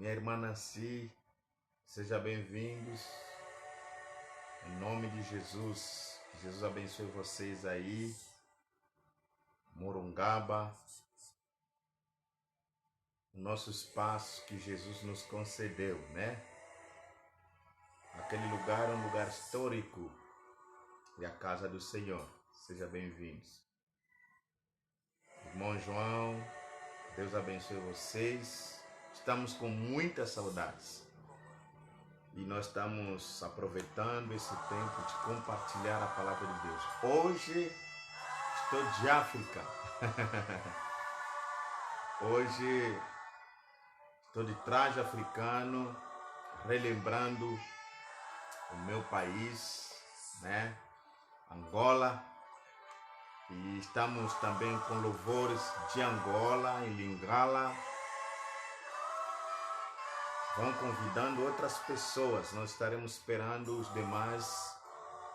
minha irmã Nancy, sejam bem-vindos. Em nome de Jesus, que Jesus abençoe vocês aí, Morungaba, o nosso espaço que Jesus nos concedeu, né? Aquele lugar é um lugar histórico e a casa do Senhor. Sejam bem-vindos. Irmão João, Deus abençoe vocês. Estamos com muitas saudades e nós estamos aproveitando esse tempo de compartilhar a palavra de Deus. Hoje estou de África. Hoje estou de traje africano, relembrando o meu país, né? Angola. E estamos também com louvores de Angola, em Lingala. Vão convidando outras pessoas. Nós estaremos esperando os demais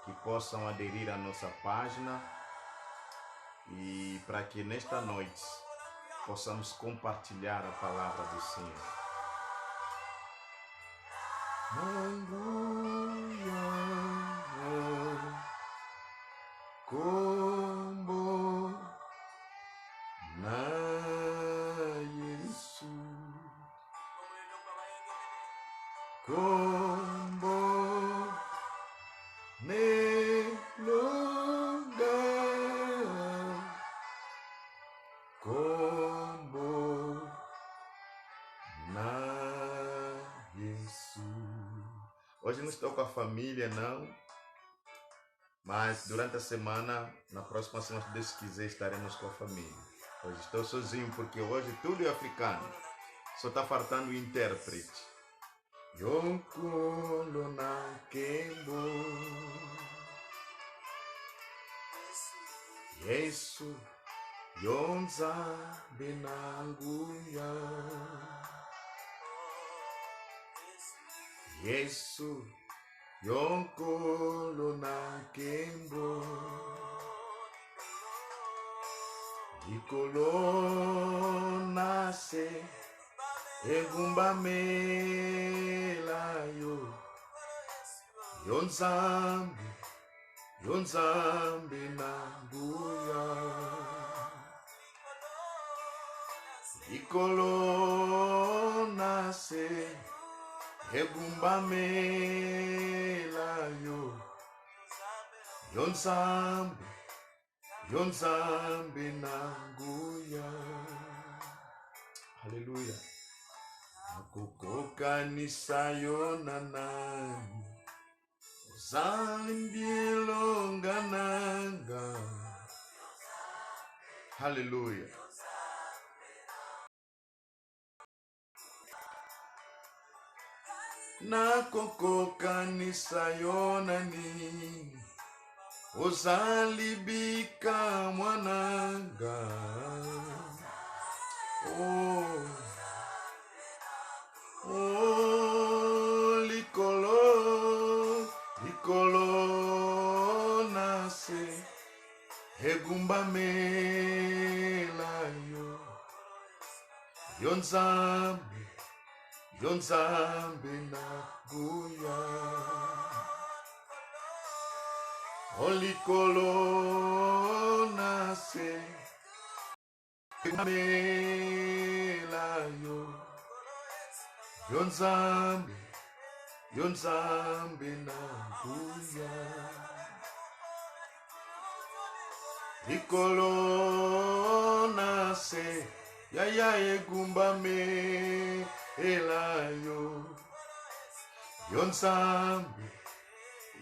que possam aderir à nossa página. E para que nesta noite possamos compartilhar a palavra do Senhor. Kombo na Yesu, kombo nelonga, kombo na Yesu. Hoje não estou com a família, não. Mas durante a semana, na próxima semana, se Deus quiser, estaremos com a família. Hoje estou sozinho, porque hoje tudo é africano. Só está faltando o intérprete. Yonkolo na Kembo. Yesu, Yonza Benanguya. Yesu, Yonkolo na Kembo, Ikolo nase, Egumba melayo, Yonzambi na buya, Ikolo nase, Egumba melayo, Yonzambi nanguya. Haleluya. Akukoka nisayo nanani, Zambilongananga. Haleluya. Nakokoka nisayonani, Ozalibika mwananga. Likolo nase, Egumba melayo, Yonzambi na buya, Olikolo nase, melayo, Yonzambi na buya, Likolo nase, Yaya egumba melayo,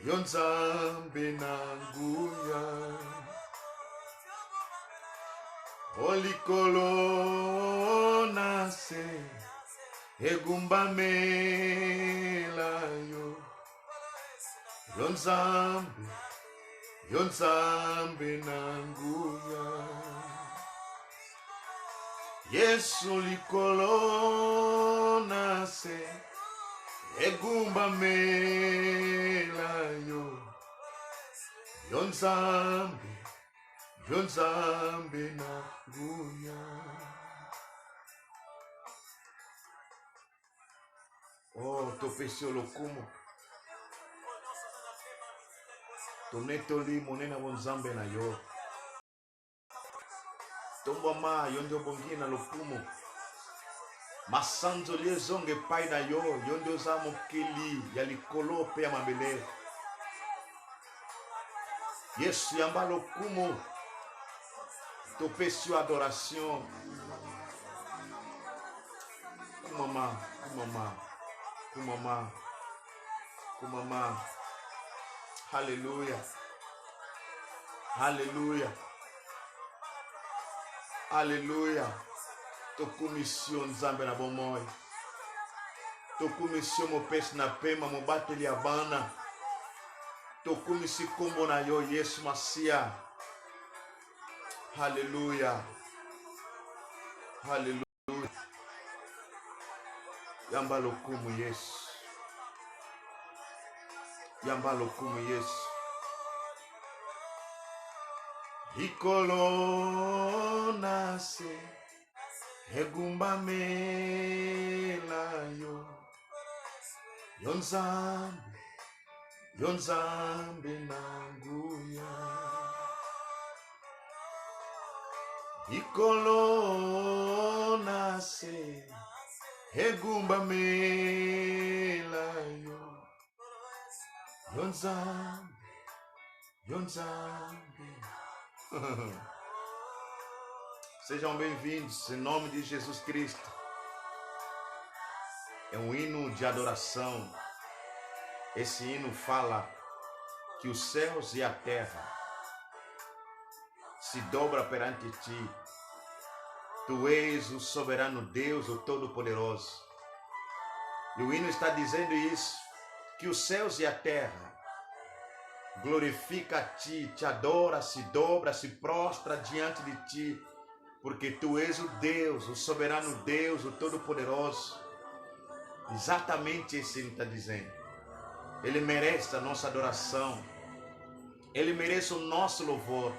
Yonzambi nanguya, Olikolo nase, Egumba melayo, Yonzambi nanguya. Yesu likolo nase, Egumba melayo, Yonzambi nanguya. Oh, topesi olokumu. Tonetoli monena bonzambe na yo. Tombama yondo bongi na lokumu. Masanzo liezonge pai na yo. Yondo za mokeli ya likolo pe ya mabele. Yesu yamba lokumu. Topesi adoration. Kumama, kumama, kumama, kumama. Hallelujah. Hallelujah. Hallelujah. Tokumission nzambe na bomoi. Tokumission mopesi na pema mobateli ya bana. Tokumisi kombo na yo Yesu Masia. Hallelujah. Hallelujah. Yamba lokumu Yesu. Yamba lokumu Yesu. Ikolo nase hegumba mela yo. Yonzambe, yonzambe nanguya. Ikolo nase hegumba mela yo. Yonzambe, yonzambe. Sejam bem-vindos em nome de Jesus Cristo. É um hino de adoração. Esse hino fala que os céus e a terra se dobram perante ti. Tu és o soberano Deus, o Todo-Poderoso. E o hino está dizendo isso, que os céus e a terra glorifica a ti, te adora, se dobra, se prostra diante de ti, porque tu és o Deus, o soberano Deus, o Todo-Poderoso. Exatamente isso ele está dizendo. Ele merece a nossa adoração. Ele merece o nosso louvor.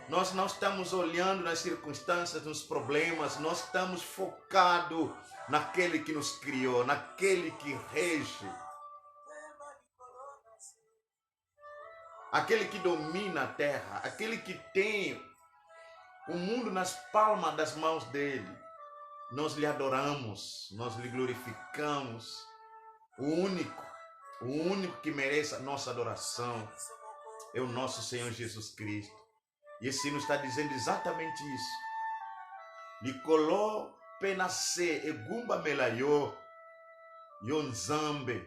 Nós não estamos olhando nas circunstâncias, nos problemas, nós estamos focados naquele que nos criou, naquele que rege, aquele que domina a terra, aquele que tem o mundo nas palmas das mãos dele. Nós lhe adoramos, nós lhe glorificamos. O único que merece a nossa adoração é o nosso Senhor Jesus Cristo. E esse hino está dizendo exatamente isso. Likolo penase egumba melayo yonzambe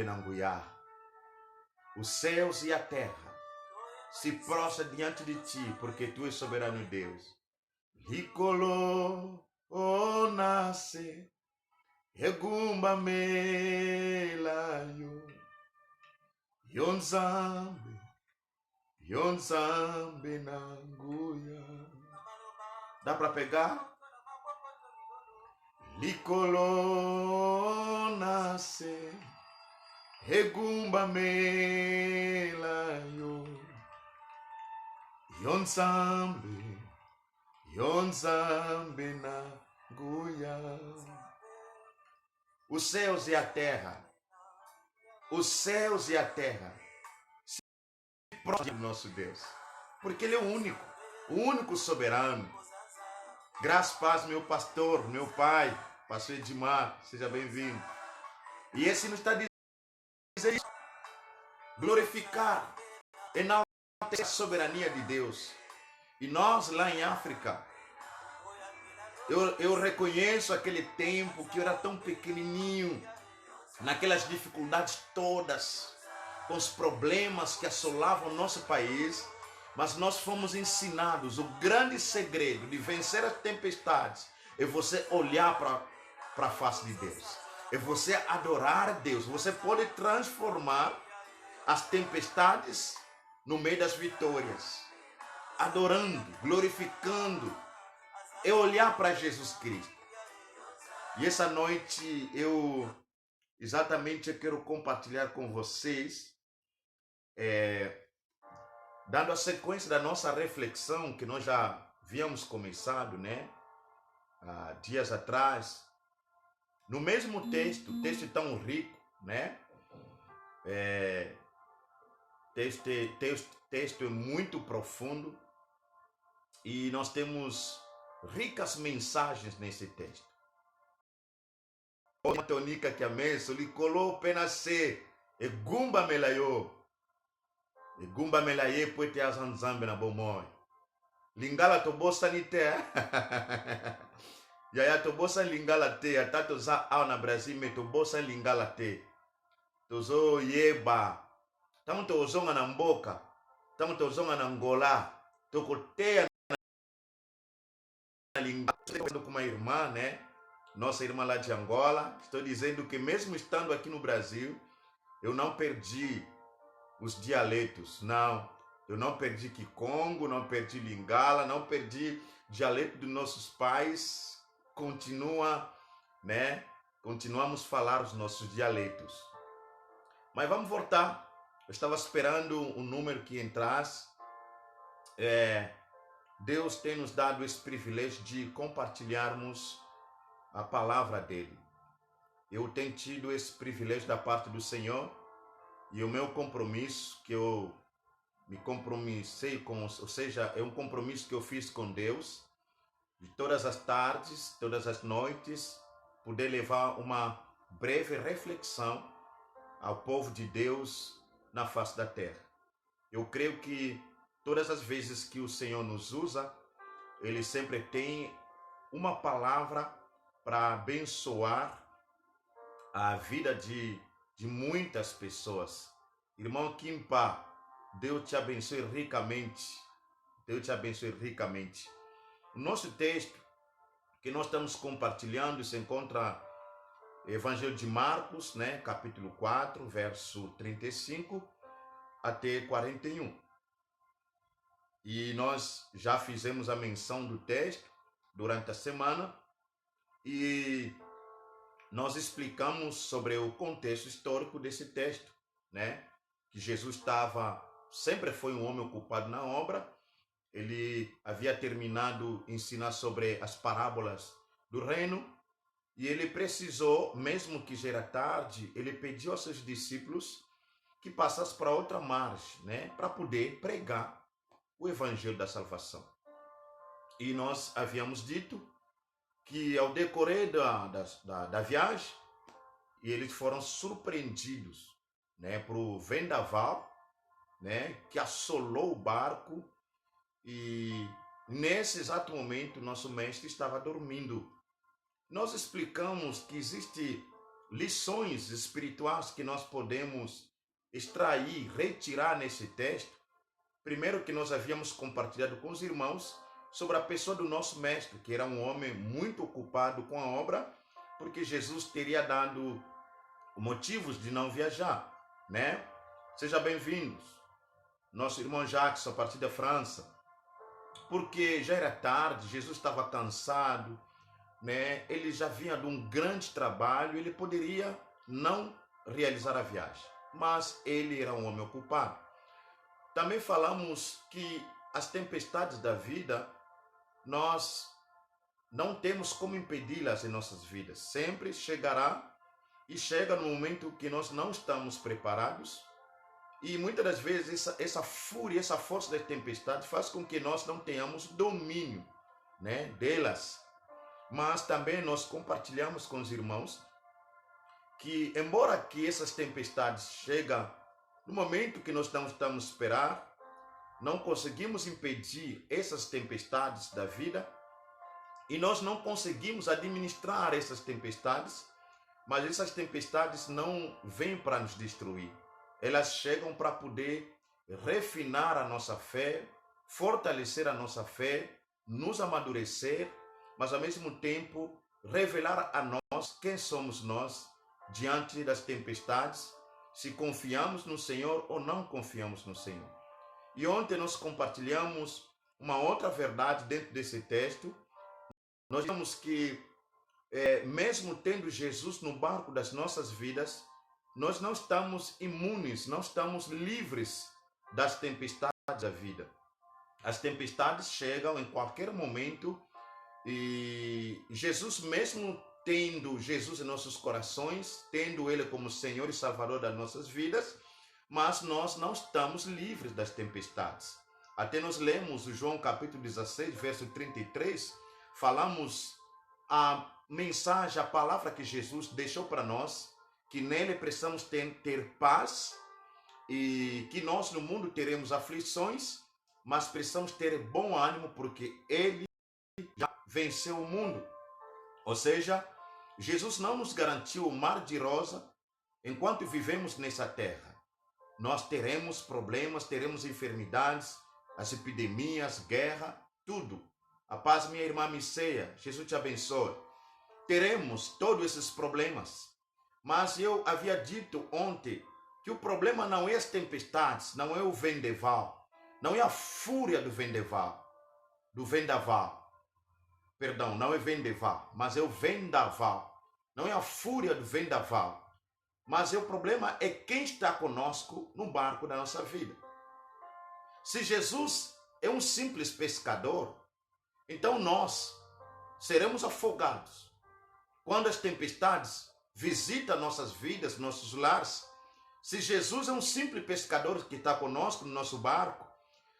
nanguya. Os céus e a terra se prostram diante de ti, porque tu és soberano Deus. Likolo onase egumba melayo yonzambe nanguya. Dá para pegar? Likolo nase hegumba melayo yonzambe nanguya. Os céus e a terra se prostram do nosso Deus, porque Ele é o único soberano. Graças, paz, meu pastor, meu pai, pastor Edmar, seja bem-vindo. E esse nos está dizendo isso, glorificar, enaltecer a soberania de Deus. E nós lá em África, eu reconheço aquele tempo que eu era tão pequenininho, naquelas dificuldades todas, com os problemas que assolavam o nosso país, mas nós fomos ensinados, o grande segredo de vencer as tempestades é você olhar para a face de Deus, é você adorar a Deus. Você pode transformar as tempestades no meio das vitórias, adorando, glorificando, é olhar para Jesus Cristo. E essa noite eu quero compartilhar com vocês, dando a sequência da nossa reflexão que nós já havíamos começado, né? Dias atrás, No mesmo texto, texto tão rico, né? Texto é muito profundo e nós temos ricas mensagens nesse texto. O tonica que amesso lhe colou apenas se e gumba melayo e gumba melaye poete azanzambe na bomoi lingala to bossa ni te ya to bossa lingala te atato za ao na Brasil me to bossa lingala te tozo yeba tamu to zonga na mboka tamu to zonga na Angola to kotea na lingala com uma irmã, né? Nossa irmã lá de Angola. Estou dizendo que mesmo estando aqui no Brasil, eu não perdi os dialetos, não. Eu não perdi Kikongo, não perdi Lingala, não perdi dialeto dos nossos pais. Continua, né? Continuamos a falar os nossos dialetos. Mas vamos voltar. Eu estava esperando um número que entrasse. Deus tem nos dado esse privilégio de compartilharmos a palavra dele. Eu tenho tido esse privilégio da parte do Senhor e o meu compromisso que eu me compromissei com, ou seja, é um compromisso que eu fiz com Deus, de todas as tardes, todas as noites, poder levar uma breve reflexão ao povo de Deus na face da terra. Eu creio que todas as vezes que o Senhor nos usa, Ele sempre tem uma palavra para abençoar a vida de muitas pessoas. Irmão Kimpa, Deus te abençoe ricamente. Deus te abençoe ricamente. O nosso texto que nós estamos compartilhando se encontra no Evangelho de Marcos, né, capítulo 4, verso 35 até 41. E nós já fizemos a menção do texto durante a semana e nós explicamos sobre o contexto histórico desse texto, né? Que Jesus sempre foi um homem ocupado na obra. Ele havia terminado de ensinar sobre as parábolas do reino e ele precisou, mesmo que já era tarde, ele pediu aos seus discípulos que passassem para outra margem, né? Para poder pregar o evangelho da salvação. E nós havíamos dito que ao decorrer da viagem, eles foram surpreendidos, né, por o vendaval, né, que assolou o barco e nesse exato momento nosso mestre estava dormindo. Nós explicamos que existem lições espirituais que nós podemos extrair, retirar nesse texto. Primeiro que nós havíamos compartilhado com os irmãos sobre a pessoa do nosso mestre, que era um homem muito ocupado com a obra, porque Jesus teria dado motivos de não viajar, né? Seja bem-vindos, nosso irmão Jacques, a partir da França, porque já era tarde, Jesus estava cansado, né? Ele já vinha de um grande trabalho, ele poderia não realizar a viagem, mas ele era um homem ocupado. Também falamos que as tempestades da vida, nós não temos como impedi-las em nossas vidas. Sempre chegará e chega no momento que nós não estamos preparados. E muitas das vezes essa fúria, essa força da tempestade faz com que nós não tenhamos domínio, né, delas. Mas também nós compartilhamos com os irmãos que, embora que essas tempestades chegam no momento que nós não estamos esperando, não conseguimos impedir essas tempestades da vida e nós não conseguimos administrar essas tempestades, mas essas tempestades não vêm para nos destruir. Elas chegam para poder refinar a nossa fé, fortalecer a nossa fé, nos amadurecer, mas ao mesmo tempo revelar a nós quem somos nós diante das tempestades, se confiamos no Senhor ou não confiamos no Senhor. E ontem nós compartilhamos uma outra verdade dentro desse texto. Nós vimos que, mesmo tendo Jesus no barco das nossas vidas, nós não estamos imunes, não estamos livres das tempestades da vida. As tempestades chegam em qualquer momento e Jesus, mesmo tendo Jesus em nossos corações, tendo Ele como Senhor e Salvador das nossas vidas, mas nós não estamos livres das tempestades. Até nós lemos o João capítulo 16, verso 33, falamos a mensagem, a palavra que Jesus deixou para nós, que nele precisamos ter paz e que nós no mundo teremos aflições, mas precisamos ter bom ânimo porque Ele já venceu o mundo. Ou seja, Jesus não nos garantiu o mar de rosa enquanto vivemos nessa terra. Nós teremos problemas, teremos enfermidades, as epidemias, guerra, tudo. A paz, minha irmã Miceia, Jesus te abençoe. Teremos todos esses problemas. Mas eu havia dito ontem que o problema não é as tempestades, não é o vendaval, não é a fúria do vendaval. Perdão, não é vendaval, mas é o vendaval. Não é a fúria do vendaval. Mas o problema é quem está conosco no barco da nossa vida. Se Jesus é um simples pescador, então nós seremos afogados. Quando as tempestades visitam nossas vidas, nossos lares, se Jesus é um simples pescador que está conosco no nosso barco,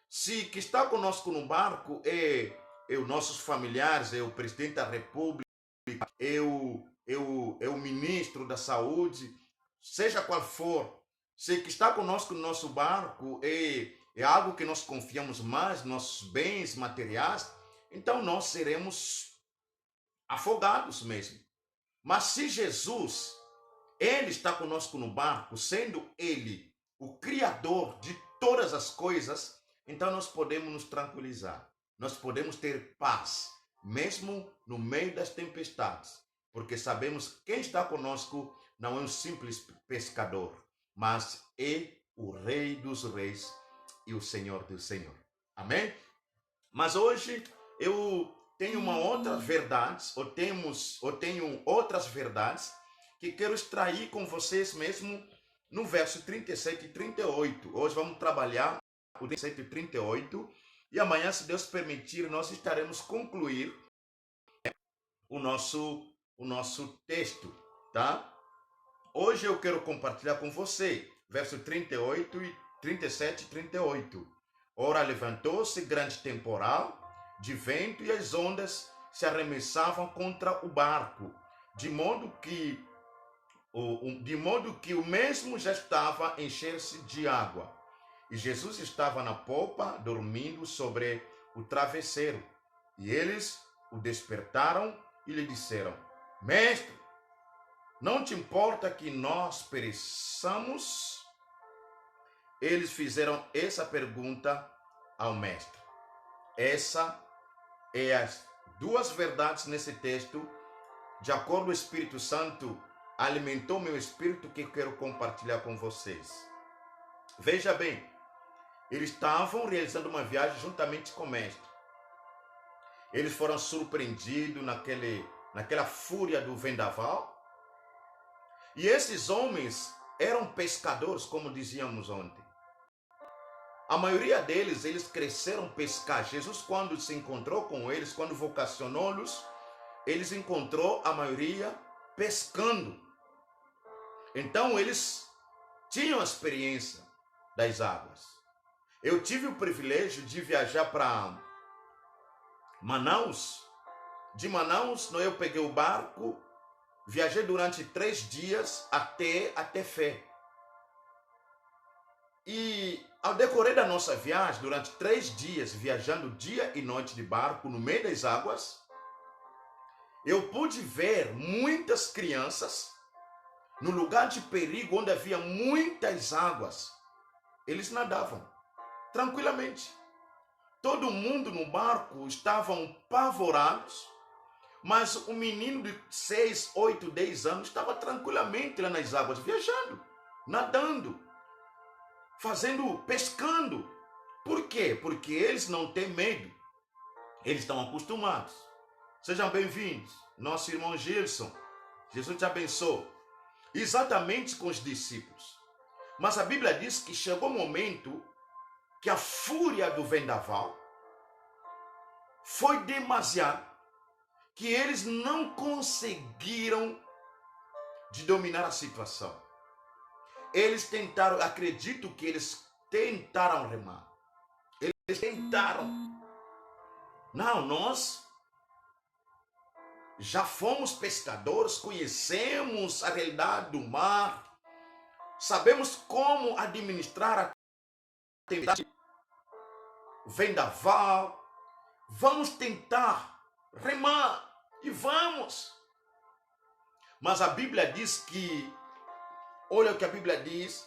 se que está conosco no barco é os nossos familiares, é o presidente da República, é o ministro da Saúde, seja qual for, se que está conosco no nosso barco é algo que nós confiamos mais, nossos bens materiais, então nós seremos afogados mesmo. Mas se Jesus, Ele está conosco no barco, sendo Ele o Criador de todas as coisas, então nós podemos nos tranquilizar. Nós podemos ter paz, mesmo no meio das tempestades, porque sabemos que quem está conosco não é um simples pescador, mas é o Rei dos Reis e o Senhor do Senhor. Amém? Mas hoje eu tenho uma outra verdade, ou tenho outras verdades que quero extrair com vocês mesmo no verso 37 e 38. Hoje vamos trabalhar o 37 e 38 e amanhã, se Deus permitir, nós estaremos concluir o nosso texto, tá? Hoje eu quero compartilhar com você verso 38 e 37 e 38. Ora, levantou-se grande temporal de vento e as ondas se arremessavam contra o barco, de modo que o mesmo já estava a encher-se de água. E Jesus estava na popa, dormindo sobre o travesseiro. E eles o despertaram e lhe disseram: Mestre, não te importa que nós pereçamos? Eles fizeram essa pergunta ao mestre. Essa é as duas verdades nesse texto. De acordo com o Espírito Santo, alimentou meu espírito que eu quero compartilhar com vocês. Veja bem, eles estavam realizando uma viagem juntamente com o mestre. Eles foram surpreendidos naquela fúria do vendaval. E esses homens eram pescadores, como dizíamos ontem. A maioria deles, eles cresceram pescar. Jesus, quando se encontrou com eles, quando vocacionou-los, eles encontrou a maioria pescando. Então, eles tinham a experiência das águas. Eu tive o privilégio de viajar para Manaus. De Manaus, eu peguei o barco, viajei durante 3 dias até Fé. E ao decorrer da nossa viagem, durante 3 dias, viajando dia e noite de barco no meio das águas, eu pude ver muitas crianças no lugar de perigo, onde havia muitas águas. Eles nadavam tranquilamente. Todo mundo no barco estavam apavorados, mas o menino de 6, 8, 10 anos estava tranquilamente lá nas águas, viajando, nadando, pescando. Por quê? Porque eles não têm medo. Eles estão acostumados. Sejam bem-vindos, nosso irmão Gilson. Jesus te abençoe. Exatamente com os discípulos. Mas a Bíblia diz que chegou o momento que a fúria do vendaval foi demasiada. que eles não conseguiram de dominar a situação. Eles tentaram, acredito que eles tentaram remar. Eles tentaram. Não, nós já fomos pescadores, conhecemos a realidade do mar, sabemos como administrar a tempestade, o vendaval. Vamos tentar remar e vamos. Mas a Bíblia diz que, olha o que a Bíblia diz.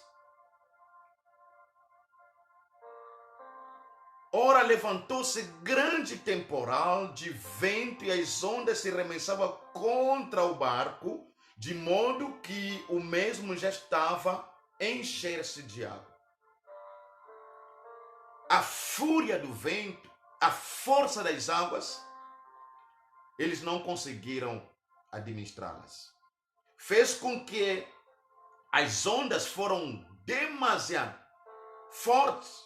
Ora, levantou-se grande temporal de vento e as ondas se remessavam contra o barco, de modo que o mesmo já estava a encher-se de água. A fúria do vento, a força das águas, eles não conseguiram administrá-las. Fez com que as ondas foram demasiado fortes.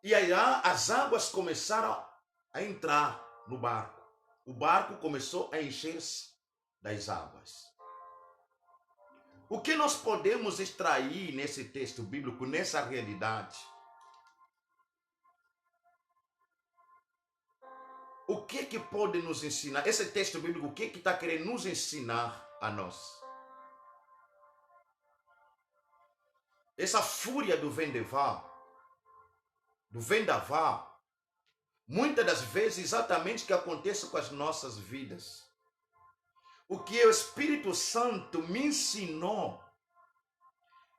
E aí as águas começaram a entrar no barco. O barco começou a encher-se das águas. O que nós podemos extrair nesse texto bíblico, nessa realidade? O que pode nos ensinar? Esse texto bíblico, o que está querendo nos ensinar a nós? Essa fúria do vendaval, muitas das vezes exatamente o que acontece com as nossas vidas. O que o Espírito Santo me ensinou,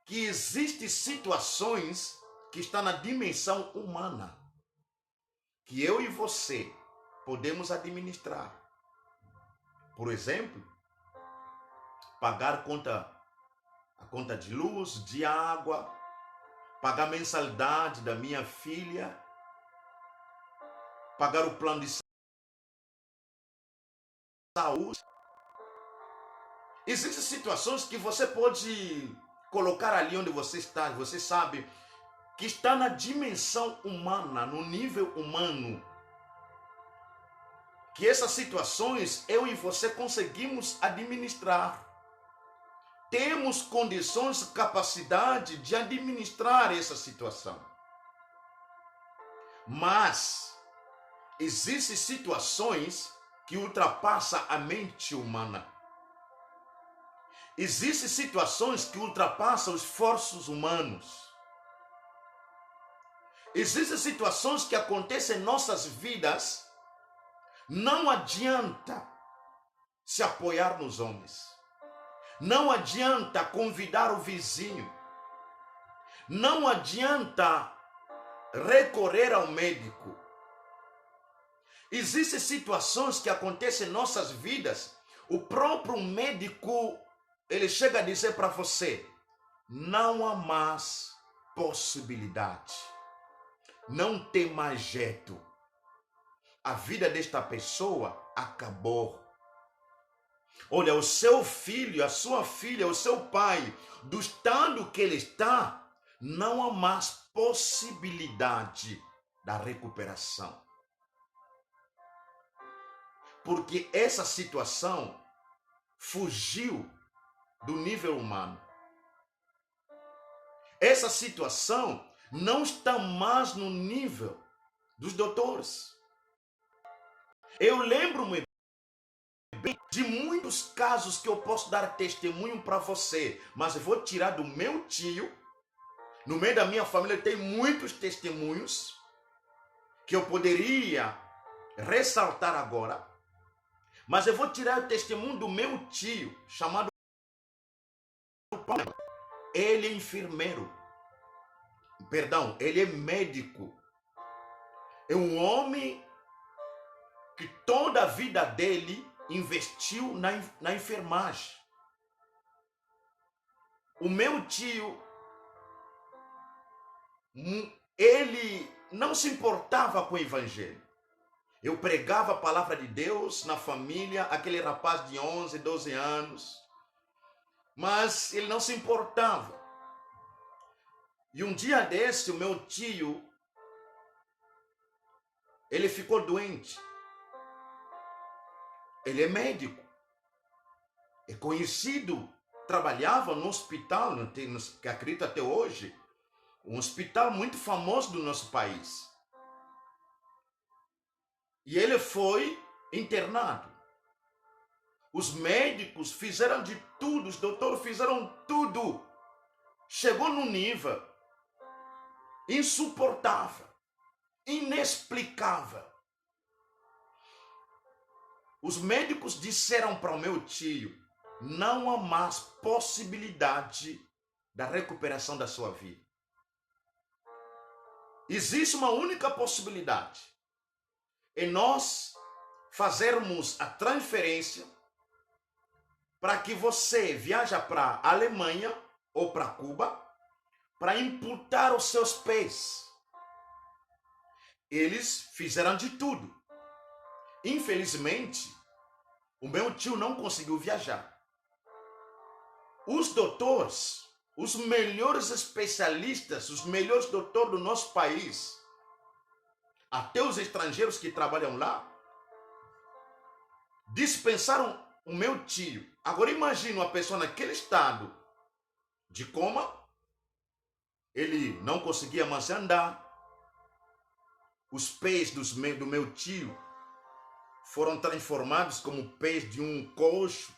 que existem situações que estão na dimensão humana, que eu e você podemos administrar. Por exemplo, pagar a conta de luz, de água, pagar a mensalidade da minha filha, pagar o plano de saúde. Existem situações que você pode colocar ali onde você está, você sabe que está na dimensão humana, no nível humano, que essas situações eu e você conseguimos administrar. Temos condições, capacidade de administrar essa situação. Mas existem situações que ultrapassam a mente humana. Existem situações que ultrapassam os esforços humanos. Existem situações que acontecem em nossas vidas. Não adianta se apoiar nos homens. Não adianta convidar o vizinho. Não adianta recorrer ao médico. Existem situações que acontecem em nossas vidas. O próprio médico, ele chega a dizer para você, não há mais possibilidade. Não tem mais jeito. A vida desta pessoa acabou. Olha, o seu filho, a sua filha, o seu pai, do estado que ele está, não há mais possibilidade da recuperação. Porque essa situação fugiu do nível humano. Essa situação não está mais no nível dos doutores. Eu lembro-me de muitos casos que eu posso dar testemunho para você, mas eu vou tirar do meu tio. No meio da minha família tem muitos testemunhos que eu poderia ressaltar agora, mas eu vou tirar o testemunho do meu tio, chamado Paulo. Ele é enfermeiro. Perdão, ele é médico. É um homem que toda a vida dele investiu na enfermagem. O meu tio, ele não se importava com o evangelho. Eu pregava a palavra de Deus na família, aquele rapaz de 11, 12 anos, mas ele não se importava. E um dia desse, o meu tio, ele ficou doente. Ele é médico, é conhecido, trabalhava no hospital, que acredito até hoje, um hospital muito famoso do nosso país. E ele foi internado. Os médicos fizeram de tudo, os doutores fizeram tudo. Chegou num nível insuportável, inexplicável. Os médicos disseram para o meu tio, não há mais possibilidade da recuperação da sua vida. Existe uma única possibilidade, é nós fazermos a transferência para que você viaje para a Alemanha ou para Cuba para imputar os seus pés. Eles fizeram de tudo. Infelizmente, o meu tio não conseguiu viajar. Os doutores, os melhores especialistas, os melhores doutores do nosso país, até os estrangeiros que trabalham lá, dispensaram o meu tio. Agora imagine uma pessoa naquele estado de coma, ele não conseguia mais andar, os pés do meu tio foram transformados como pés de um coxo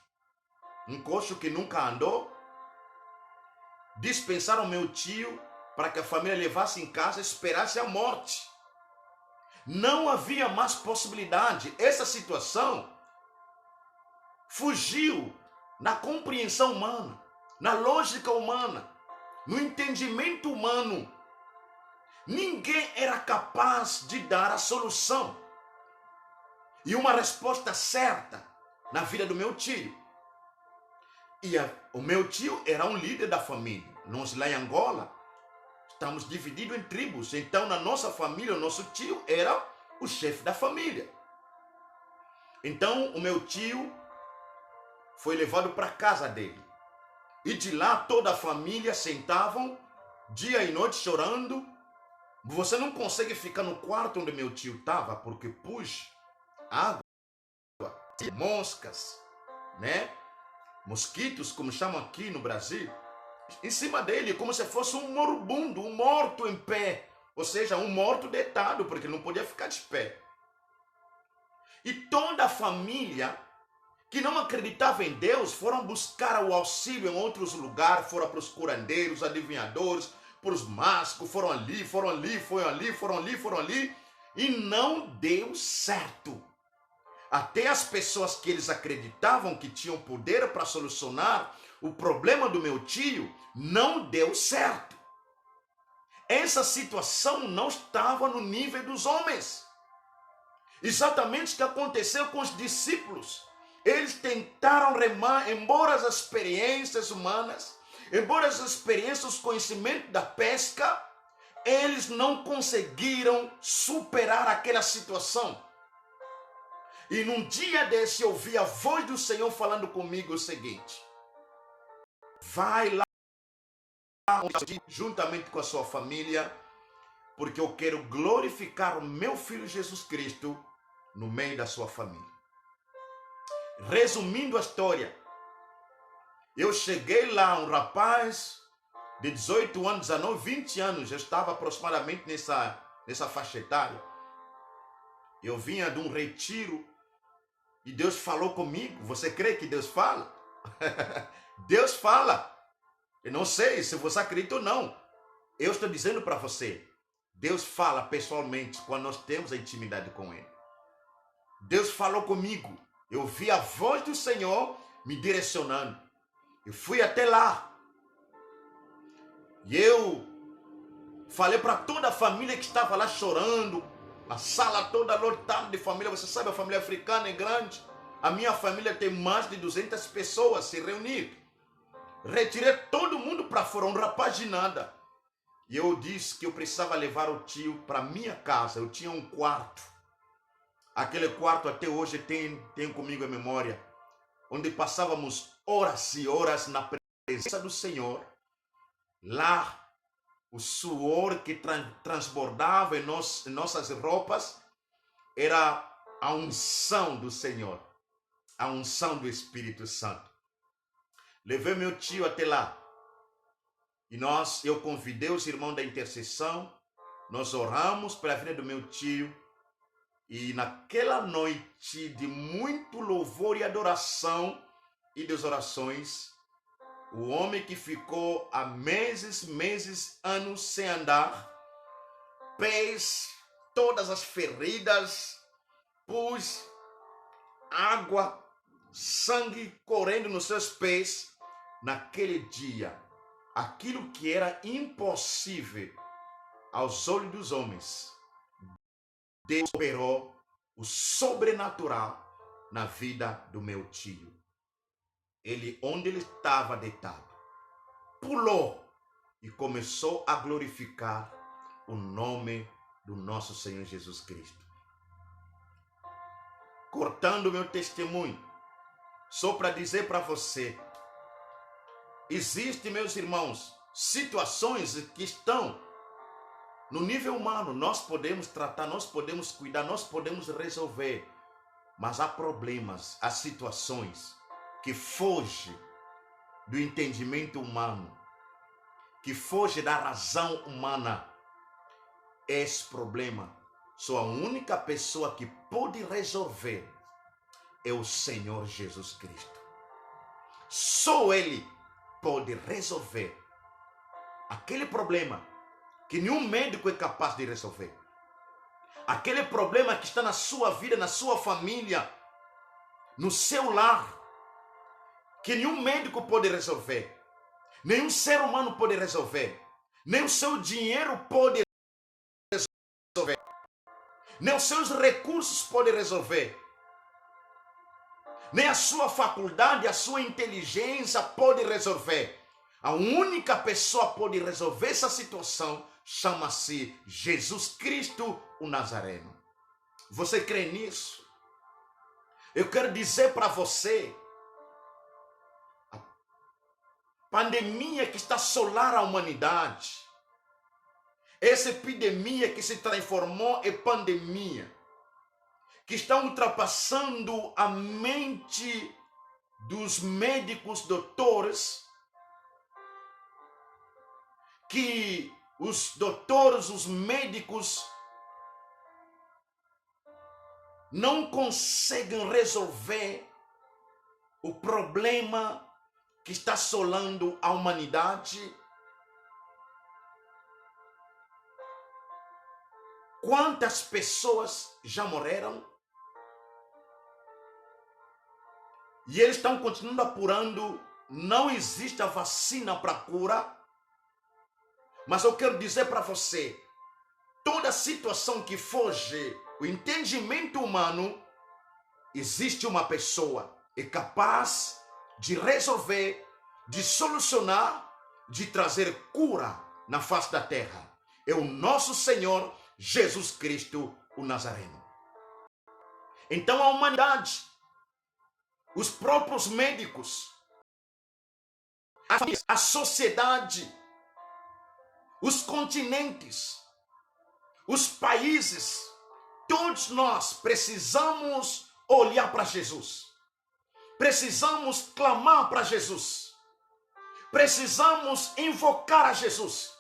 que nunca andou. Dispensaram meu tio para que a família levasse em casa e esperasse a morte. Não havia mais possibilidade. Essa situação fugiu na compreensão humana, na lógica humana, no entendimento humano. Ninguém era capaz de dar a solução e uma resposta certa na vida do meu tio. E o meu tio era um líder da família. Nós lá em Angola estamos divididos em tribos. Então na nossa família, o nosso tio era o chefe da família. Então o meu tio foi levado para a casa dele. E de lá toda a família sentavam dia e noite chorando. Você não consegue ficar no quarto onde meu tio estava, porque pus água, moscas, né? Mosquitos, como chamam aqui no Brasil, em cima dele, como se fosse um moribundo, um morto em pé. Ou seja, um morto deitado, porque não podia ficar de pé. E toda a família que não acreditava em Deus foram buscar o auxílio em outros lugares, foram para os curandeiros, adivinhadores, para os mágicos, foram ali, e não deu certo. Até as pessoas que eles acreditavam que tinham poder para solucionar o problema do meu tio, não deu certo. Essa situação não estava no nível dos homens. Exatamente o que aconteceu com os discípulos. Eles tentaram remar, embora as experiências humanas, embora as experiências, os conhecimentos da pesca, eles não conseguiram superar aquela situação. E num dia desse eu ouvi a voz do Senhor falando comigo o seguinte: vai lá juntamente com a sua família, porque eu quero glorificar o meu filho Jesus Cristo no meio da sua família. Resumindo a história, eu cheguei lá, um rapaz de 18 anos, 19, 20 anos, eu estava aproximadamente nessa faixa etária. Eu vinha de um retiro e Deus falou comigo. Você crê que Deus fala? Deus fala. Eu não sei se você acredita ou não. Eu estou dizendo para você, Deus fala pessoalmente quando nós temos a intimidade com Ele. Deus falou comigo. Eu vi a voz do Senhor me direcionando. Eu fui até lá. E eu falei para toda a família que estava lá chorando. A sala toda lotada de família. Você sabe, a família africana é grande. A minha família tem mais de 200 pessoas se reunindo. Retirei todo mundo para fora, um rapaz de nada. E eu disse que eu precisava levar o tio para minha casa. Eu tinha um quarto. Aquele quarto até hoje tenho comigo em memória. Onde passávamos horas e horas na presença do Senhor. Lá, o suor que transbordava em nossas roupas era a unção do Senhor. a unção do Espírito Santo. Levei meu tio até lá. E eu convidei os irmãos da intercessão. Nós oramos pela vida do meu tio. E naquela noite de muito louvor e adoração e das orações, o homem que ficou há meses, anos sem andar, pés, todas as feridas, pus água, sangue correndo nos seus pés. Naquele dia, aquilo que era impossível aos olhos dos homens, Deus operou o sobrenatural na vida do meu tio. Ele, onde ele estava deitado, pulou e começou a glorificar o nome do nosso Senhor Jesus Cristo. Cortando meu testemunho, só para dizer para você, existem, meus irmãos, situações que estão no nível humano. Nós podemos tratar, nós podemos cuidar, nós podemos resolver, mas há problemas, há situações que fogem do entendimento humano, que fogem da razão humana. Esse problema, só a única pessoa que pode resolver é o Senhor Jesus Cristo. Só Ele pode resolver aquele problema que nenhum médico é capaz de resolver. Aquele problema que está na sua vida, na sua família, no seu lar, que nenhum médico pode resolver, nenhum ser humano pode resolver, nem o seu dinheiro pode resolver, nem os seus recursos podem resolver, nem a sua faculdade, a sua inteligência pode resolver. A única pessoa que pode resolver essa situação chama-se Jesus Cristo, o Nazareno. Você crê nisso? Eu quero dizer para você, a pandemia que está assolando a humanidade, essa epidemia que se transformou em pandemia, que está ultrapassando a mente dos médicos, doutores, que os doutores, os médicos não conseguem resolver o problema que está assolando a humanidade. Quantas pessoas já morreram? E eles estão continuando apurando. Não existe a vacina para cura. Mas eu quero dizer para você, toda situação que foge o entendimento humano, existe uma pessoa que é capaz de resolver, de solucionar, de trazer cura na face da terra. É o nosso Senhor Jesus Cristo, o Nazareno. Então a humanidade, os próprios médicos, a sociedade, os continentes, os países, todos nós precisamos olhar para Jesus. Precisamos clamar para Jesus. Precisamos invocar a Jesus.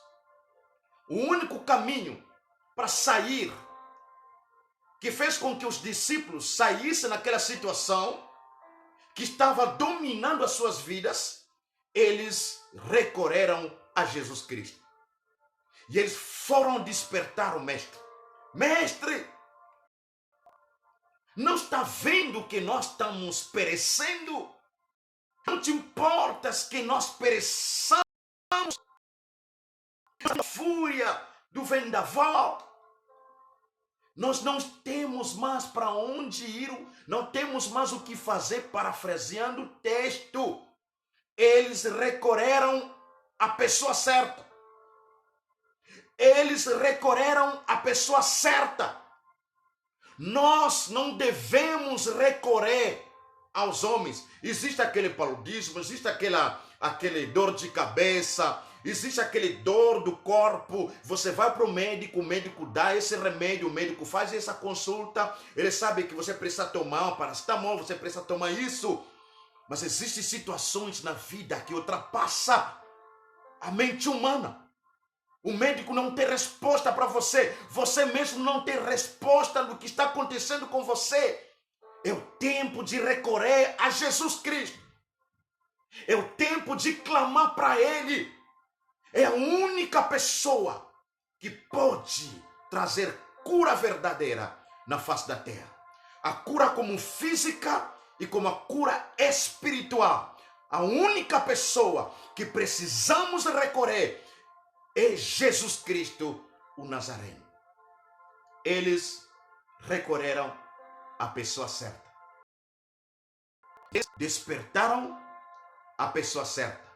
O único caminho para sair, que fez com que os discípulos saíssem naquela situação que estava dominando as suas vidas, eles recorreram a Jesus Cristo. E eles foram despertar o mestre. Mestre, não está vendo que nós estamos perecendo? Não te importas que nós pereçamos na fúria do vendaval? Nós não temos mais para onde ir, não temos mais o que fazer. Parafraseando o texto, eles recorreram à pessoa certa. Eles recorreram à pessoa certa. Nós não devemos recorrer aos homens. Existe aquele paludismo, existe aquele dor de cabeça, Existe aquele dor do corpo, você vai para o médico dá esse remédio, o médico faz essa consulta, ele sabe que você precisa tomar um paracetamol, você precisa tomar isso. Mas existem situações na vida que ultrapassam a mente humana. O médico não tem resposta para você. Você mesmo não tem resposta do que está acontecendo com você. É o tempo de recorrer a Jesus Cristo. É o tempo de clamar para Ele. É a única pessoa que pode trazer cura verdadeira na face da terra. A cura como física e como a cura espiritual. A única pessoa que precisamos recorrer é Jesus Cristo, o Nazareno. Eles recorreram à pessoa certa. Despertaram a pessoa certa.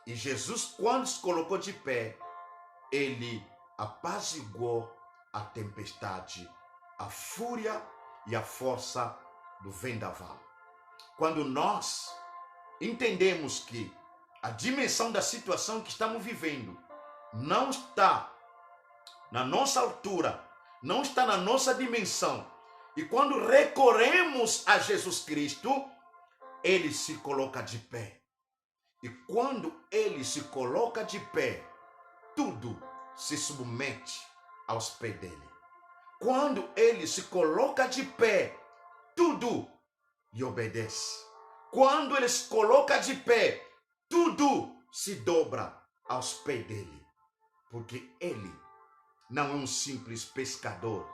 E Jesus, quando se colocou de pé, ele apaziguou a tempestade, a fúria e a força do vendaval. Quando nós entendemos que a dimensão da situação que estamos vivendo não está na nossa altura, não está na nossa dimensão, e quando recorremos a Jesus Cristo, ele se coloca de pé. E quando ele se coloca de pé, tudo se submete aos pés dele. Quando ele se coloca de pé, tudo lhe obedece. Quando ele se coloca de pé, tudo se dobra aos pés dele. Porque ele não é um simples pescador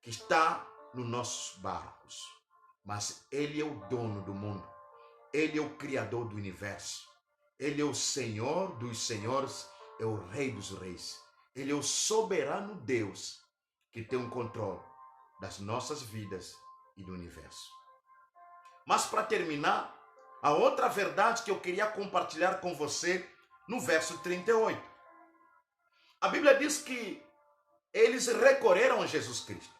que está nos nossos barcos, mas ele é o dono do mundo. Ele é o criador do universo. Ele é o Senhor dos senhores, é o Rei dos reis. Ele é o soberano Deus que tem o controle das nossas vidas e do universo. Mas para terminar, a outra verdade que eu queria compartilhar com você no verso 38. A Bíblia diz que eles recorreram a Jesus Cristo.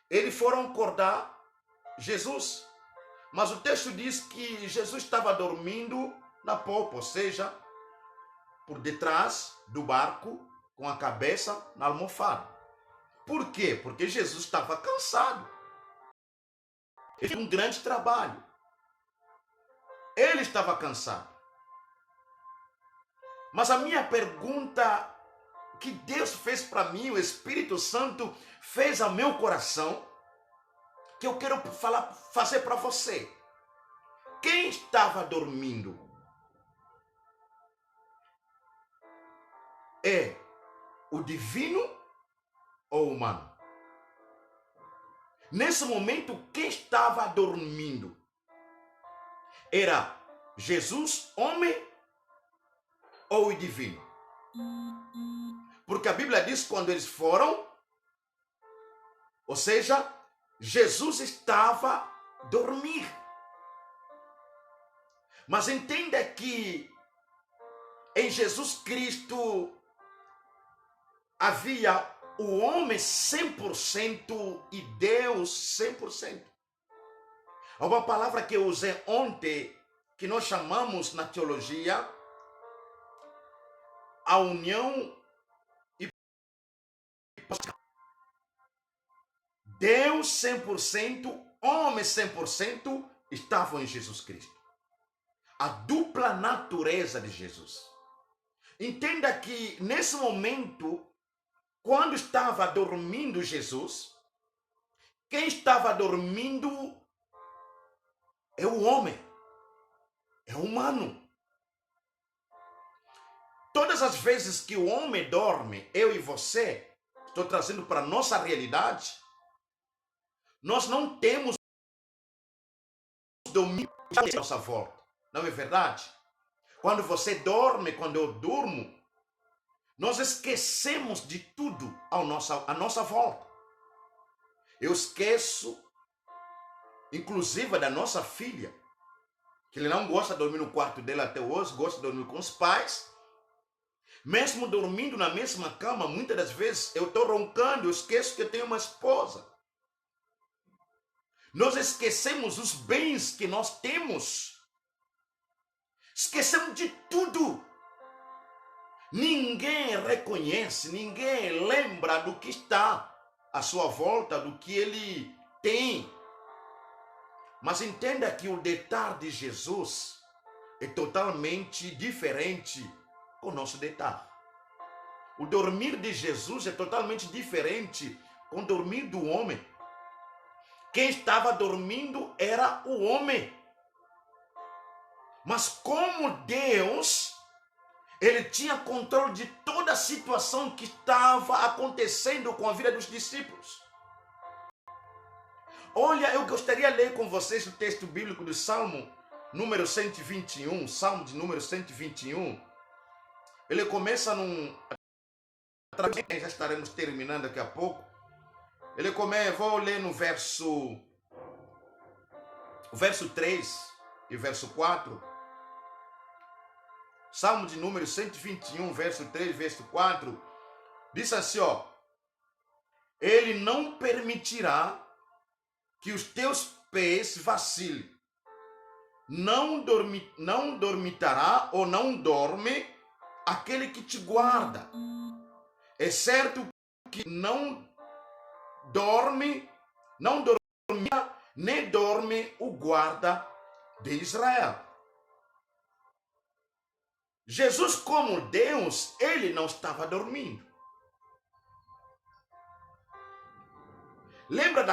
Eles foram acordar Jesus. Mas o texto diz que Jesus estava dormindo na popa, ou seja, por detrás do barco, com a cabeça na almofada. Por quê? Porque Jesus estava cansado. Ele fez um grande trabalho. Ele estava cansado. Mas a minha pergunta que Deus fez para mim, o Espírito Santo fez ao meu coração, que eu quero fazer para você. Quem estava dormindo? É o divino ou o humano? Nesse momento, quem estava dormindo? Era Jesus, homem, ou o divino? Porque a Bíblia diz que quando eles foram, ou seja, Jesus estava a dormir. Mas entenda que em Jesus Cristo havia o homem 100% e Deus 100%. Há uma palavra que eu usei ontem, que nós chamamos na teologia a união e Deus 100%, homem 100% estavam em Jesus Cristo. A dupla natureza de Jesus. Entenda que nesse momento, quando estava dormindo Jesus, quem estava dormindo é o homem, é o humano. Todas as vezes que o homem dorme, eu e você, estou trazendo para a nossa realidade, nós não temos domínio à nossa volta. Não é verdade? Quando você dorme, quando eu durmo, nós esquecemos de tudo à nossa volta. Eu esqueço, inclusive, da nossa filha, que ele não gosta de dormir no quarto dela até hoje, gosta de dormir com os pais. Mesmo dormindo na mesma cama, muitas das vezes eu estou roncando, eu esqueço que eu tenho uma esposa. Nós esquecemos os bens que nós temos. Esquecemos de tudo. Ninguém reconhece, ninguém lembra do que está à sua volta, do que ele tem. Mas entenda que o deitar de Jesus é totalmente diferente do nosso deitar. O dormir de Jesus é totalmente diferente com o dormir do homem. Quem estava dormindo era o homem. Mas como Deus, ele tinha controle de toda a situação que estava acontecendo com a vida dos discípulos. Olha, eu gostaria de ler com vocês o texto bíblico do Salmo número 121, Salmo de número 121. Ele começa já estaremos terminando daqui a pouco. Ele começa, vou ler no verso 3 e verso 4. Salmo de número 121, verso 3, verso 4. Diz assim, ó: Ele não permitirá que os teus pés vacilem. Não dormitará ou não dorme aquele que te guarda. É certo que não dorme, nem dorme o guarda de Israel. Jesus, como Deus, ele não estava dormindo. Lembra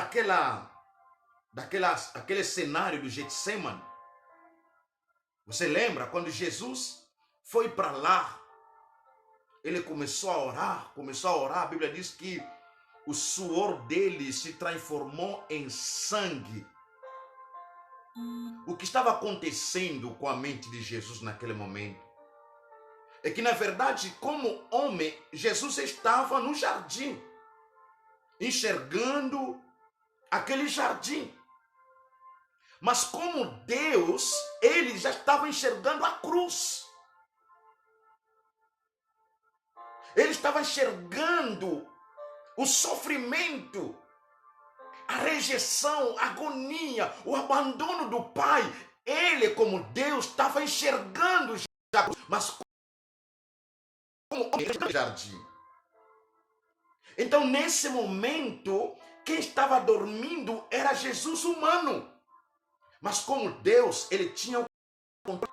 aquele cenário do Getsemane? Você lembra quando Jesus foi para lá? Ele começou a orar. A Bíblia diz que o suor dele se transformou em sangue. O que estava acontecendo com a mente de Jesus naquele momento é que, na verdade, como homem, Jesus estava no jardim, enxergando aquele jardim. Mas como Deus, ele já estava enxergando a cruz. Ele estava enxergando o sofrimento, a rejeição, a agonia, o abandono do Pai. Ele, como Deus, estava enxergando a cruz, mas como homem no jardim. Então, nesse momento, quem estava dormindo era Jesus humano. Mas como Deus, ele tinha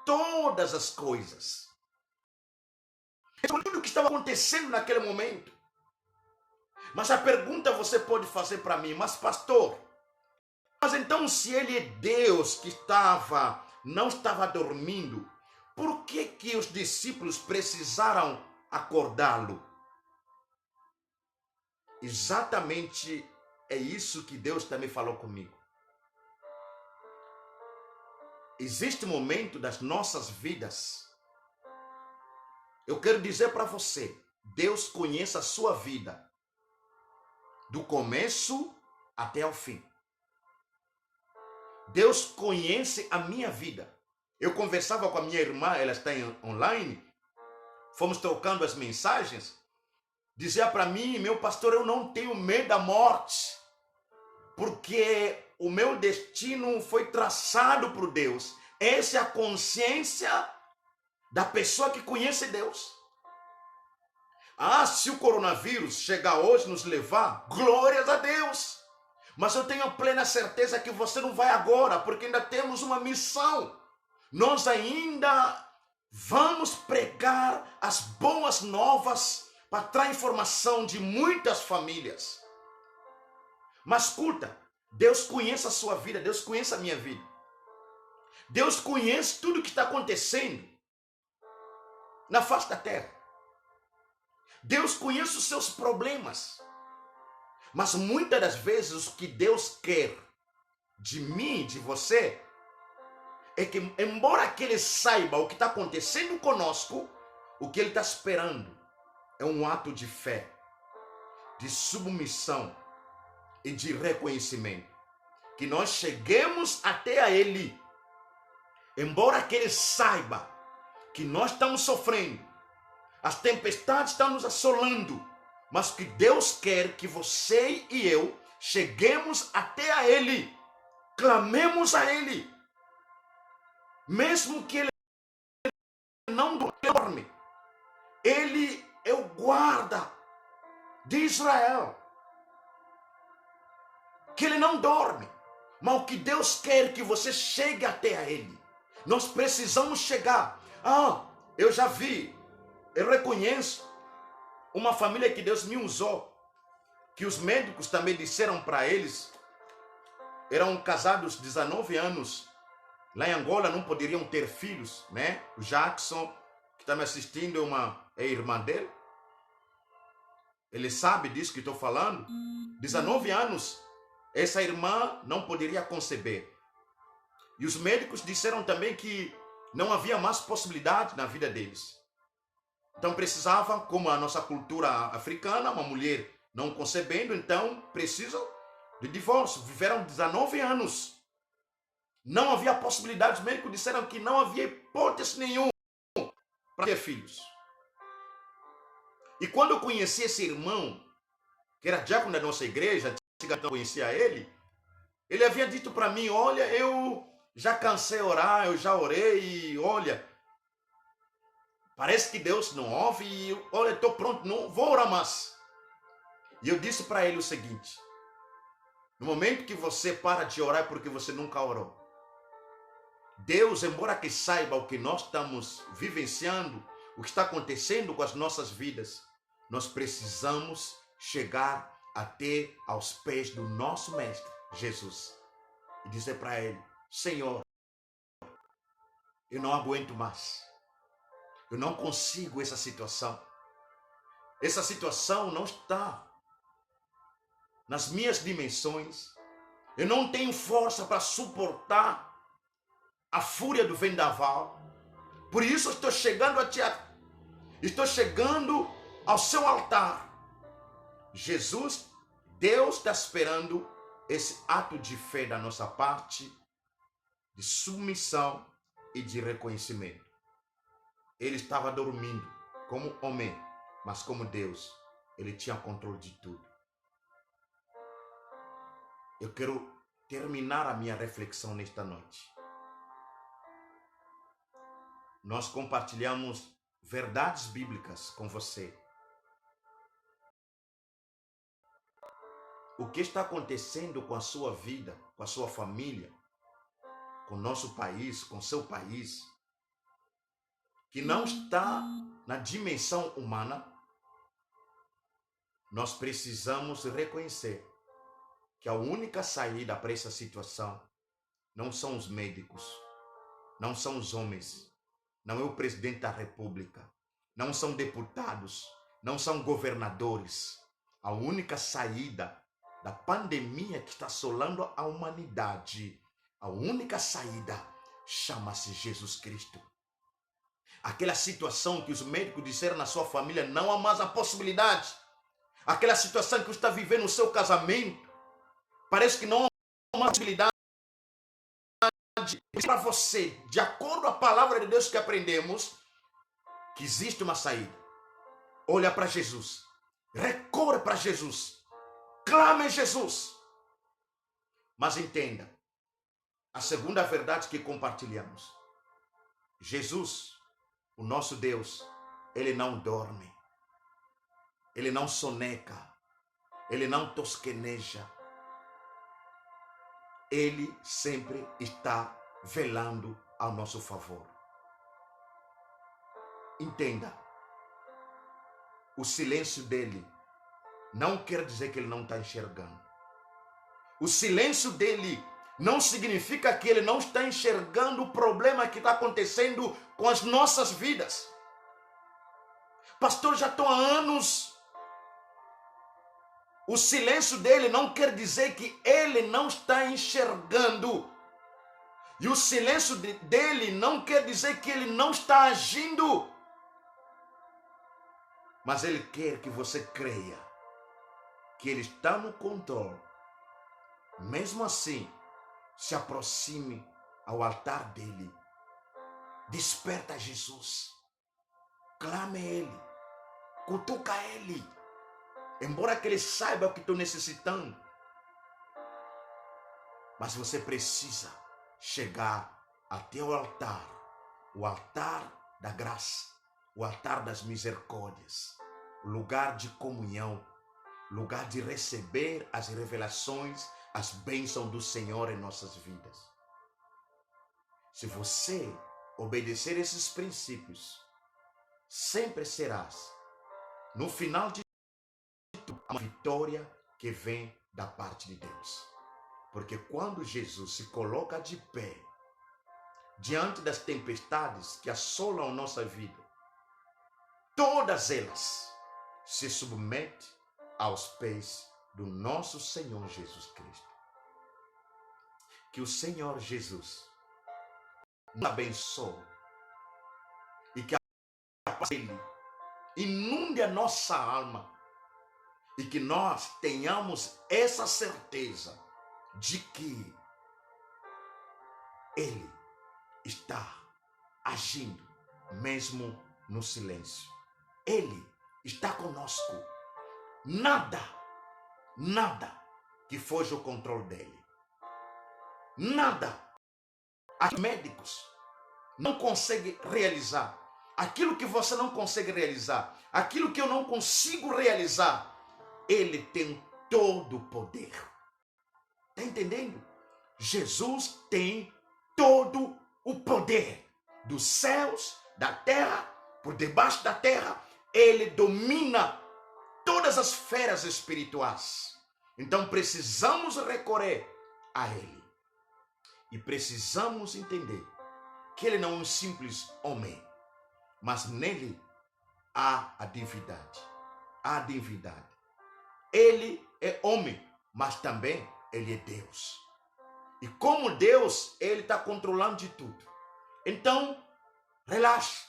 todas as coisas. Então, tudo o que estava acontecendo naquele momento. Mas a pergunta você pode fazer para mim: mas pastor, mas então se ele é Deus que não estava dormindo, por que os discípulos precisaram acordá-lo? Exatamente é isso que Deus também falou comigo. Existe um momento das nossas vidas. Eu quero dizer para você, Deus conhece a sua vida, do começo até o fim. Deus conhece a minha vida. Eu conversava com a minha irmã, ela está online, fomos trocando as mensagens, dizia para mim: meu pastor, eu não tenho medo da morte, porque o meu destino foi traçado por Deus. Essa é a consciência da pessoa que conhece Deus. Se o coronavírus chegar hoje nos levar, glórias a Deus. Mas eu tenho a plena certeza que você não vai agora, porque ainda temos uma missão. Nós ainda vamos pregar as boas novas para a transformação de muitas famílias. Mas escuta, Deus conhece a sua vida, Deus conhece a minha vida. Deus conhece tudo o que está acontecendo na face da terra. Deus conhece os seus problemas. Mas muitas das vezes o que Deus quer de mim, de você, é que, embora que Ele saiba o que está acontecendo conosco, o que Ele está esperando é um ato de fé, de submissão e de reconhecimento. Que nós cheguemos até a Ele. Embora que Ele saiba que nós estamos sofrendo, as tempestades estão nos assolando, mas que Deus quer que você e eu cheguemos até a Ele, clamemos a Ele, mesmo que Ele não dorme, Ele é o guarda de Israel. Que ele não dorme. Mas o que Deus quer que você chegue até a ele. Nós precisamos chegar. Eu já vi, eu reconheço uma família que Deus me usou, que os médicos também disseram para eles, eram casados 19 anos, lá em Angola não poderiam ter filhos, né? O Jackson, que está me assistindo, é irmã dele. Ele sabe disso que estou falando. 19 anos, essa irmã não poderia conceber. E os médicos disseram também que não havia mais possibilidade na vida deles. Então precisava, como a nossa cultura africana, uma mulher não concebendo, então precisam de divórcio. Viveram 19 anos. Não havia possibilidade. Os médicos disseram que não havia hipótese nenhuma para ter filhos. E quando eu conheci esse irmão, que era diácono da nossa igreja, eu conhecia ele havia dito para mim, olha, eu já cansei de orar, eu já orei, e olha, parece que Deus não ouve, e olha, estou pronto, não vou orar mais. E eu disse para ele o seguinte, no momento que você para de orar é porque você nunca orou. Deus, embora que saiba o que nós estamos vivenciando, o que está acontecendo com as nossas vidas, nós precisamos chegar até aos pés do nosso Mestre, Jesus, e dizer para ele, Senhor, eu não aguento mais. Eu não consigo essa situação. Essa situação não está nas minhas dimensões. Eu não tenho força para suportar a fúria do vendaval. Por isso estou chegando a ti. Estou chegando ao seu altar. Jesus, Deus está esperando esse ato de fé da nossa parte, de submissão e de reconhecimento. Ele estava dormindo como homem, mas como Deus, ele tinha controle de tudo. Eu quero terminar a minha reflexão nesta noite. Nós compartilhamos verdades bíblicas com você. O que está acontecendo com a sua vida, com a sua família, com o nosso país, com o seu país, que não está na dimensão humana, nós precisamos reconhecer que a única saída para essa situação não são os médicos, não são os homens, não é o presidente da República, não são deputados, não são governadores. A única saída da pandemia que está assolando a humanidade, a única saída chama-se Jesus Cristo. Aquela situação que os médicos disseram na sua família, não há mais a possibilidade. Aquela situação que você está vivendo no seu casamento, parece que não há uma possibilidade. Para você, de acordo com a palavra de Deus que aprendemos, que existe uma saída. Olha para Jesus, recorre para Jesus, clame Jesus. Mas entenda, a segunda verdade que compartilhamos, Jesus, o nosso Deus, ele não dorme, ele não soneca, ele não tosqueneja. Ele sempre está velando ao nosso favor. Entenda, o silêncio dele não quer dizer que ele não está enxergando. O silêncio dele não significa que ele não está enxergando o problema que está acontecendo com as nossas vidas. Pastor, já estou há anos. O silêncio dele não quer dizer que ele não está enxergando. E o silêncio dele não quer dizer que ele não está agindo. Mas ele quer que você creia que ele está no controle. Mesmo assim, se aproxime ao altar dele. Desperta Jesus. Clame a ele. Cutuca a ele. Embora que ele saiba o que estou necessitando. Mas você precisa chegar até o altar da graça, o altar das misericórdias, o lugar de comunhão, lugar de receber as revelações, as bênçãos do Senhor em nossas vidas. Se você obedecer esses princípios, sempre serás, no final de tudo, uma vitória que vem da parte de Deus. Porque quando Jesus se coloca de pé, diante das tempestades que assolam a nossa vida, todas elas se submetem aos pés do nosso Senhor Jesus Cristo. Que o Senhor Jesus nos abençoe e que a paz dele inunde a nossa alma e que nós tenhamos essa certeza de que Ele está agindo mesmo no silêncio. Ele está conosco. Nada que foge ao controle dele. Nada. Os médicos não conseguem realizar. Aquilo que você não consegue realizar, aquilo que eu não consigo realizar, Ele tem todo o poder. Está entendendo? Jesus tem todo o poder dos céus, da terra, por debaixo da terra. Ele domina todas as esferas espirituais. Então precisamos recorrer a Ele. E precisamos entender que Ele não é um simples homem, mas nele há a divindade. Há a divindade. Ele é homem, mas também Ele é Deus. E como Deus, Ele está controlando de tudo. Então, relaxe.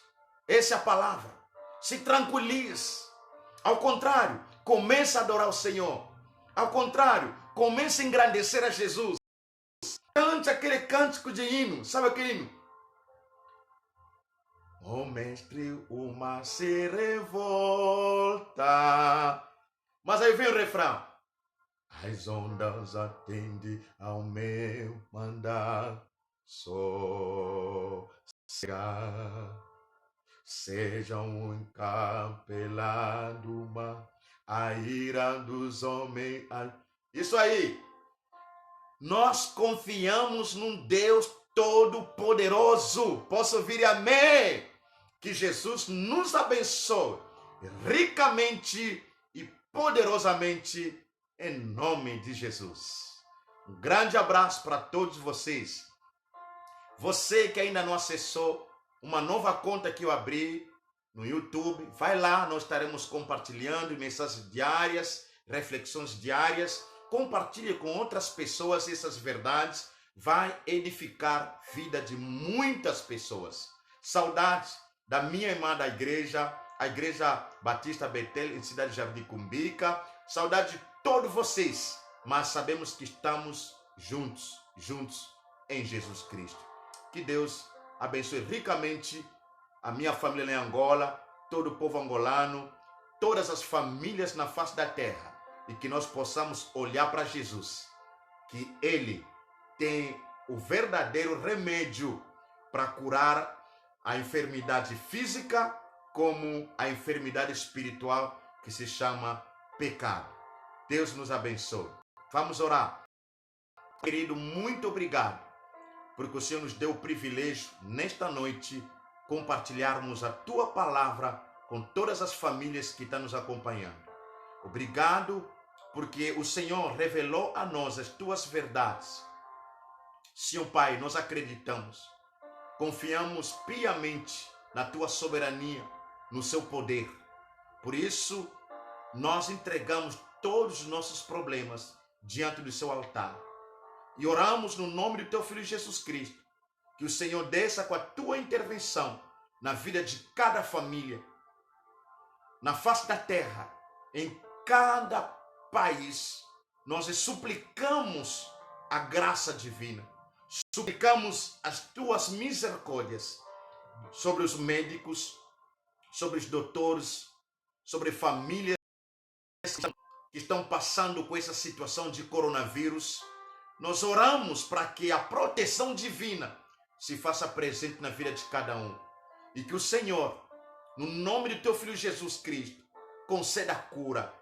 Essa é a palavra. Se tranquilize. Ao contrário, comece a adorar o Senhor. Ao contrário, comece a engrandecer a Jesus. Cante aquele cântico de hino. Sabe aquele hino? O mestre, o mar se revolta. Mas aí vem o refrão. As ondas atendem ao meu mandar. Sossegar. Seja um encapelado mar, a ira dos homens. Isso aí. Nós confiamos num Deus todo-poderoso. Posso ouvir amém? Que Jesus nos abençoe ricamente e poderosamente em nome de Jesus. Um grande abraço para todos vocês. Você que ainda não acessou uma nova conta que eu abri no YouTube, vai lá, nós estaremos compartilhando mensagens diárias, reflexões diárias. Compartilhe com outras pessoas essas verdades, vai edificar a vida de muitas pessoas. Saudades da minha irmã da igreja, a Igreja Batista Betel, em Cidade de Jardim Cumbica. Saudade de todos vocês, mas sabemos que estamos juntos em Jesus Cristo. Que Deus abençoe ricamente a minha família em Angola, todo o povo angolano, todas as famílias na face da terra, e que nós possamos olhar para Jesus, que Ele tem o verdadeiro remédio para curar a enfermidade física como a enfermidade espiritual que se chama pecado. Deus nos abençoe. Vamos orar. Querido, muito obrigado, porque o Senhor nos deu o privilégio, nesta noite, compartilharmos a Tua palavra com todas as famílias que estão nos acompanhando. Obrigado, porque o Senhor revelou a nós as Tuas verdades. Senhor Pai, nós acreditamos, confiamos piamente na Tua soberania, no Seu poder. Por isso, nós entregamos todos os nossos problemas diante do Seu altar. E oramos no nome do Teu Filho Jesus Cristo, que o Senhor desça com a Tua intervenção na vida de cada família, na face da terra, em cada país. Nós suplicamos a graça divina, suplicamos as Tuas misericórdias sobre os médicos, sobre os doutores, sobre famílias que estão passando com essa situação de coronavírus. Nós oramos para que a proteção divina se faça presente na vida de cada um. E que o Senhor No nome do teu Filho Jesus Cristo, conceda a cura,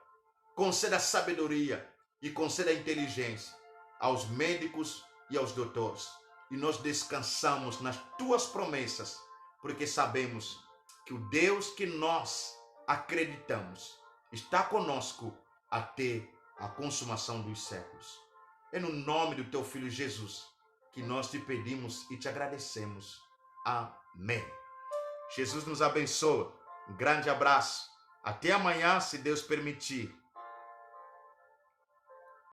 conceda a sabedoria e conceda a inteligência aos médicos e aos doutores. E nós descansamos nas tuas promessas, porque sabemos que o Deus que nós acreditamos está conosco até a consumação dos séculos. É no nome do teu Filho Jesus que nós te pedimos e te agradecemos. Amém. Jesus nos abençoe. Um grande abraço. Até amanhã, se Deus permitir.